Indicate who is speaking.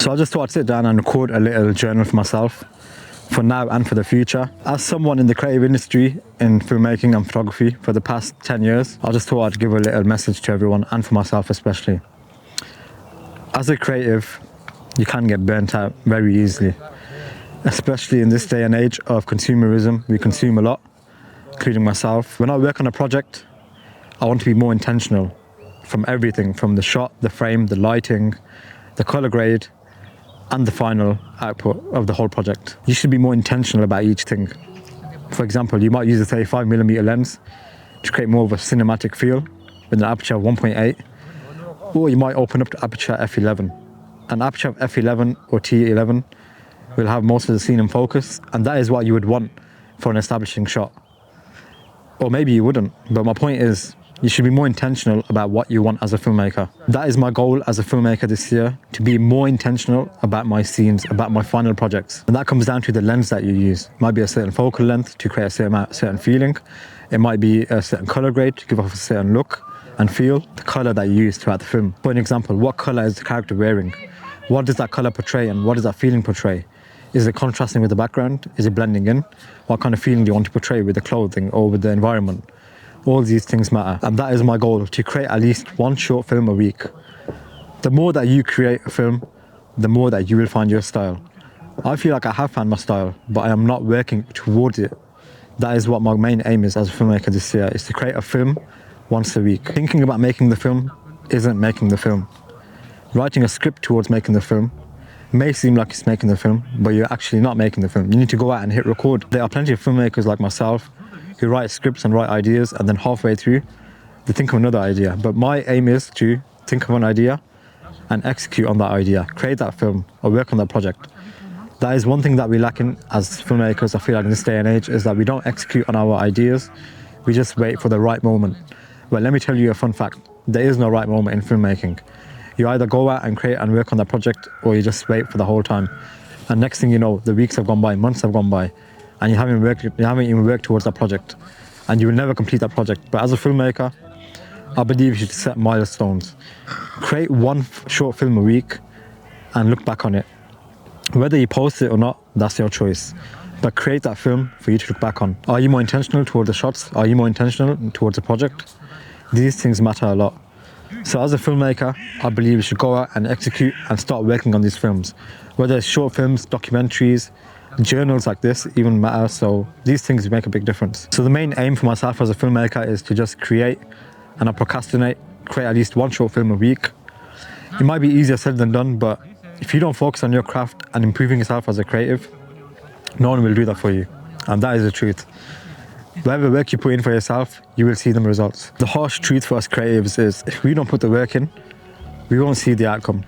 Speaker 1: So I just thought I'd sit down and record a little journal for myself, for now and for the future. As someone in the creative industry, in filmmaking and photography for the past 10 years, I just thought I'd give a little message to everyone, and for myself especially. As a creative, you can get burnt out very easily, especially in this day and age of consumerism. We consume a lot, including myself. When I work on a project, I want to be more intentional from everything, from the shot, the frame, the lighting, the color grade, and the final output of the whole project. You should be more intentional about each thing. For example, you might use a 35mm lens to create more of a cinematic feel with an aperture of 1.8, or you might open up to aperture f11. An aperture of f11 or t11 will have most of the scene in focus, and that is what you would want for an establishing shot. Or maybe you wouldn't, but my point is, you should be more intentional about what you want as a filmmaker. That is my goal as a filmmaker this year, to be more intentional about my scenes, about my final projects. And that comes down to the lens that you use. It might be a certain focal length to create a certain feeling. It might be a certain color grade to give off a certain look and feel. The color that you use throughout the film. For an example, what color is the character wearing? What does that color portray and what does that feeling portray? Is it contrasting with the background? Is it blending in? What kind of feeling do you want to portray with the clothing or with the environment? All these things matter, and that is my goal, to create at least one short film a week. The more that you create a film, the more that you will find your style. I feel like I have found my style, but I am not working towards it. That is what my main aim is as a filmmaker this year, is to create a film once a week. Thinking about making the film isn't making the film. Writing a script towards making the film may seem like it's making the film, but you're actually not making the film. You need to go out and hit record. There are plenty of filmmakers like myself who write scripts and write ideas, and then halfway through they think of another idea. But my aim is to think of an idea and execute on that idea, create that film or work on that project. That is one thing that we lack in as filmmakers, I feel like, in this day and age, is that we don't execute on our ideas. We just wait for the right moment. But let me tell you a fun fact: there is no right moment in filmmaking. You either go out and create and work on that project, or you just wait for the whole time. And next thing you know, the weeks have gone by, months have gone by, and you haven't even worked towards that project, and you will never complete that project. But as a filmmaker, I believe you should set milestones. Create one short film a week and look back on it. Whether you post it or not, that's your choice. But create that film for you to look back on. Are you more intentional towards the shots? Are you more intentional towards the project? These things matter a lot. So as a filmmaker, I believe you should go out and execute and start working on these films. Whether it's short films, documentaries, journals like this even matter, so these things make a big difference. So the main aim for myself as a filmmaker is to just create and not procrastinate, create at least one short film a week. It might be easier said than done, but if you don't focus on your craft and improving yourself as a creative, no one will do that for you, and that is the truth. Whatever work you put in for yourself, you will see the results. The harsh truth for us creatives is, if we don't put the work in, we won't see the outcome.